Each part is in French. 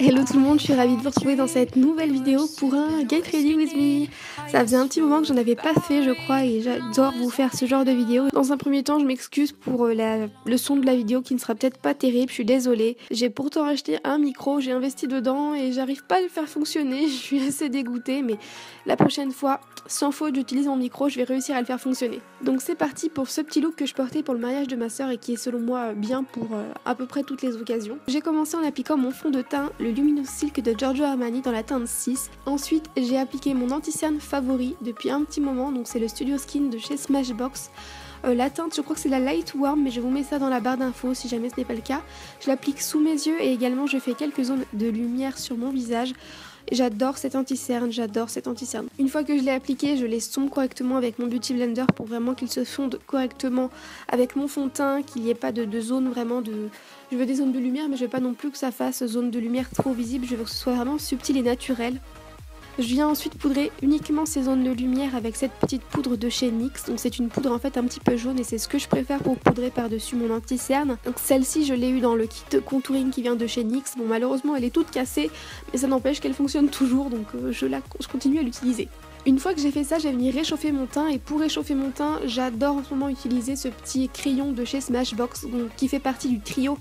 Hello tout le monde, je suis ravie de vous retrouver dans cette nouvelle vidéo pour un Get Ready With Me. Ça faisait un petit moment que j'en avais pas fait je crois et j'adore vous faire ce genre de vidéo. Dans un premier temps je m'excuse pour le son de la vidéo qui ne sera peut-être pas terrible, je suis désolée. J'ai pourtant acheté un micro, j'ai investi dedans et j'arrive pas à le faire fonctionner, je suis assez dégoûtée mais la prochaine fois, sans faute j'utilise mon micro, je vais réussir à le faire fonctionner. Donc c'est parti pour ce petit look que je portais pour le mariage de ma soeur et qui est selon moi bien pour à peu près toutes les occasions. J'ai commencé en appliquant mon fond de teint, le Luminous Silk de Giorgio Armani dans la teinte 6. Ensuite, j'ai appliqué mon anti-cerne favori depuis un petit moment, donc c'est le Studio Skin de chez Smashbox. La teinte, je crois que c'est la Light Warm, mais je vous mets ça dans la barre d'infos si jamais ce n'est pas le cas. Je l'applique sous mes yeux et également je fais quelques zones de lumière sur mon visage. J'adore cet anti-cerne, j'adore cet anti-cerne. Une fois que je l'ai appliqué, je l'estompe correctement avec mon Beauty Blender pour vraiment qu'il se fonde correctement avec mon fond de teint, qu'il n'y ait pas de zone vraiment de... Je veux des zones de lumière, mais je veux pas non plus que ça fasse zone de lumière trop visible, je veux que ce soit vraiment subtil et naturel. Je viens ensuite poudrer uniquement ces zones de lumière avec cette petite poudre de chez NYX. Donc c'est une poudre en fait un petit peu jaune et c'est ce que je préfère pour poudrer par-dessus mon anti-cerne. Donc celle-ci je l'ai eu dans le kit contouring qui vient de chez NYX. Bon malheureusement elle est toute cassée mais ça n'empêche qu'elle fonctionne toujours donc je continue à l'utiliser. Une fois que j'ai fait ça, je vais venir réchauffer mon teint et pour réchauffer mon teint, j'adore en ce moment utiliser ce petit crayon de chez Smashbox donc, qui fait partie du trio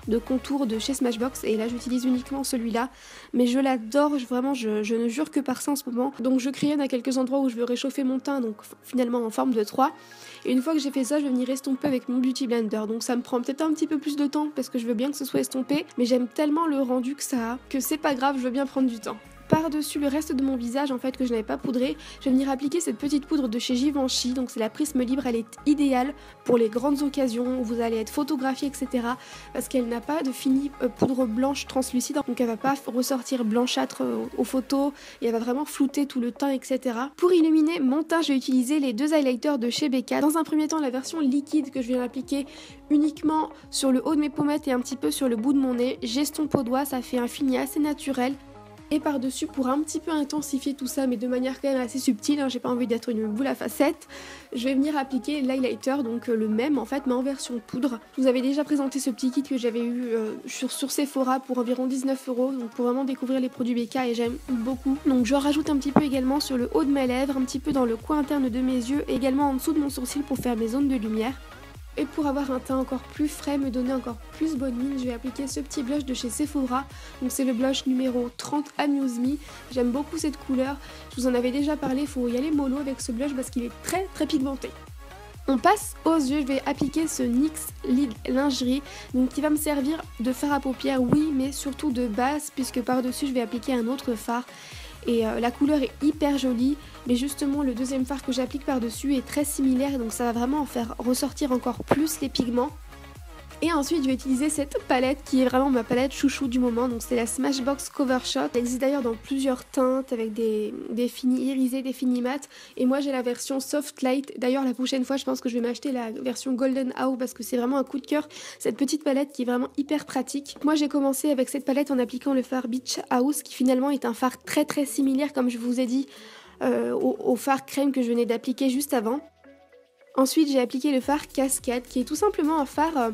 de contours de chez Smashbox et là j'utilise uniquement celui-là mais je l'adore, vraiment je ne jure que par ça en ce moment. Donc je crayonne à quelques endroits où je veux réchauffer mon teint donc finalement en forme de 3 et une fois que j'ai fait ça, je vais venir estomper avec mon Beauty Blender donc ça me prend peut-être un petit peu plus de temps parce que je veux bien que ce soit estompé mais j'aime tellement le rendu que ça a que c'est pas grave, je veux bien prendre du temps. Par-dessus le reste de mon visage en fait que je n'avais pas poudré, je vais venir appliquer cette petite poudre de chez Givenchy, donc c'est la Prisme Libre, elle est idéale pour les grandes occasions où vous allez être photographié etc. parce qu'elle n'a pas de fini poudre blanche translucide, donc elle va pas ressortir blanchâtre aux photos et elle va vraiment flouter tout le teint etc. Pour illuminer mon teint, je vais utiliser les deux highlighters de chez Becca. Dans un premier temps la version liquide que je viens appliquer uniquement sur le haut de mes pommettes et un petit peu sur le bout de mon nez, j'estompe au doigt, ça fait un fini assez naturel. Et par-dessus, pour un petit peu intensifier tout ça, mais de manière quand même assez subtile, hein, j'ai pas envie d'être une boule à facettes, je vais venir appliquer l'highlighter, donc le même en fait, mais en version poudre. Je vous avais déjà présenté ce petit kit que j'avais eu sur Sephora pour environ 19€, donc pour vraiment découvrir les produits Becca et j'aime beaucoup. Donc je rajoute un petit peu également sur le haut de mes lèvres, un petit peu dans le coin interne de mes yeux, et également en dessous de mon sourcil pour faire mes zones de lumière. Et pour avoir un teint encore plus frais, me donner encore plus bonne mine, je vais appliquer ce petit blush de chez Sephora. Donc c'est le blush numéro 30 Amuse Me. J'aime beaucoup cette couleur. Je vous en avais déjà parlé, il faut y aller mollo avec ce blush parce qu'il est très très pigmenté. On passe aux yeux, je vais appliquer ce NYX Lid Lingerie, donc qui va me servir de fard à paupières, oui, mais surtout de base, puisque par-dessus je vais appliquer un autre fard. Et la couleur est hyper jolie, mais justement le deuxième fard que j'applique par-dessus est très similaire, donc ça va vraiment en faire ressortir encore plus les pigments. Et ensuite je vais utiliser cette palette qui est vraiment ma palette chouchou du moment, donc c'est la Smashbox Cover Shot. Elle existe d'ailleurs dans plusieurs teintes avec des finis irisés, des finis mat, et moi j'ai la version Soft Light. D'ailleurs la prochaine fois je pense que je vais m'acheter la version Golden Hour parce que c'est vraiment un coup de cœur, cette petite palette qui est vraiment hyper pratique. Moi j'ai commencé avec cette palette en appliquant le fard Beach House qui finalement est un fard très très similaire comme je vous ai dit au fard crème que je venais d'appliquer juste avant. Ensuite j'ai appliqué le fard Cascade qui est tout simplement un fard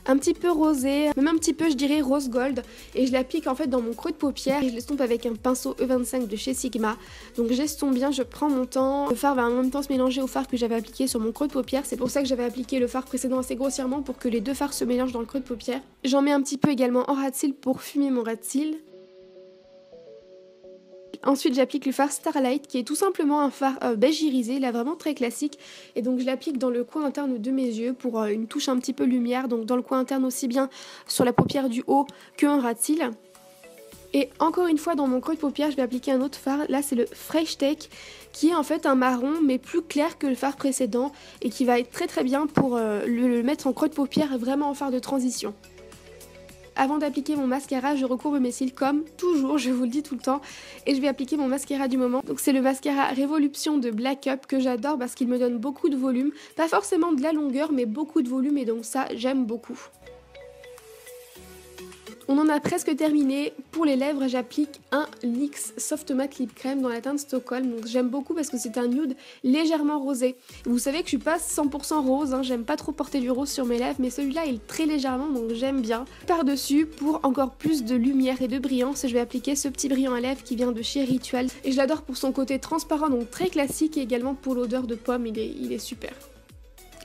un petit peu rosé, même un petit peu je dirais rose gold, et je l'applique en fait dans mon creux de paupière et je l'estompe avec un pinceau E25 de chez Sigma. Donc j'estompe bien, je prends mon temps, le fard va en même temps se mélanger au fard que j'avais appliqué sur mon creux de paupière, c'est pour ça que j'avais appliqué le fard précédent assez grossièrement pour que les deux fards se mélangent dans le creux de paupière. J'en mets un petit peu également en ras de cils pour fumer mon ras de cils. Ensuite j'applique le fard Starlight qui est tout simplement un fard beige irisé, là vraiment très classique, et donc je l'applique dans le coin interne de mes yeux pour une touche un petit peu lumière, donc dans le coin interne aussi bien sur la paupière du haut qu'un ras de cils. Et encore une fois dans mon creux de paupière je vais appliquer un autre fard, là c'est le Fresh Take qui est en fait un marron mais plus clair que le fard précédent et qui va être très très bien pour le mettre en creux de paupière, vraiment en fard de transition. Avant d'appliquer mon mascara, je recourbe mes cils comme toujours, je vous le dis tout le temps, et je vais appliquer mon mascara du moment. Donc c'est le mascara Révolution de Black Up que j'adore parce qu'il me donne beaucoup de volume, pas forcément de la longueur mais beaucoup de volume et donc ça j'aime beaucoup. On en a presque terminé. Pour les lèvres, j'applique un NYX Soft Matte Lip Cream dans la teinte Stockholm. Donc j'aime beaucoup parce que c'est un nude légèrement rosé. Vous savez que je suis pas 100% rose, hein. J'aime pas trop porter du rose sur mes lèvres, mais celui-là il est très légèrement, donc j'aime bien. Par-dessus, pour encore plus de lumière et de brillance, je vais appliquer ce petit brillant à lèvres qui vient de chez Ritual. Et je l'adore pour son côté transparent, donc très classique, et également pour l'odeur de pomme, il est super.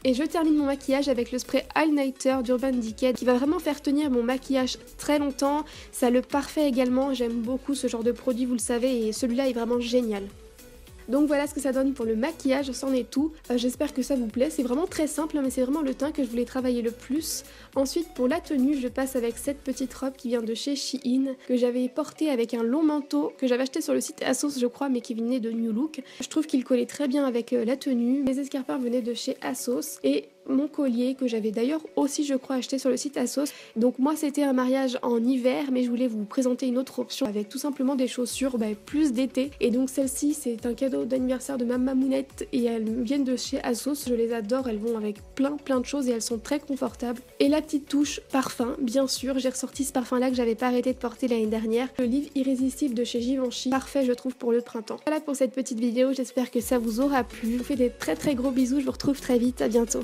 Et je termine mon maquillage avec le spray Highlighter d'Urban Decay qui va vraiment faire tenir mon maquillage très longtemps. Ça a le parfait également, j'aime beaucoup ce genre de produit, vous le savez, et celui-là est vraiment génial. Donc voilà ce que ça donne pour le maquillage, c'en est tout. J'espère que ça vous plaît, c'est vraiment très simple, mais c'est vraiment le teint que je voulais travailler le plus. Ensuite pour la tenue, je passe avec cette petite robe qui vient de chez Shein, que j'avais portée avec un long manteau que j'avais acheté sur le site ASOS je crois, mais qui venait de New Look. Je trouve qu'il collait très bien avec la tenue. Mes escarpins venaient de chez ASOS et mon collier que j'avais d'ailleurs aussi je crois acheté sur le site ASOS. Donc moi c'était un mariage en hiver, mais je voulais vous présenter une autre option avec tout simplement des chaussures plus d'été. Et donc celle-ci c'est un cadeau d'anniversaire de ma mamounette et elles viennent de chez ASOS, je les adore, elles vont avec plein de choses et elles sont très confortables. Et la petite touche parfum, bien sûr, j'ai ressorti ce parfum là que j'avais pas arrêté de porter l'année dernière, le livre Irrésistible de chez Givenchy, parfait je trouve pour le printemps. Voilà pour cette petite vidéo, j'espère que ça vous aura plu, je vous fais des très gros bisous, je vous retrouve très vite, à bientôt.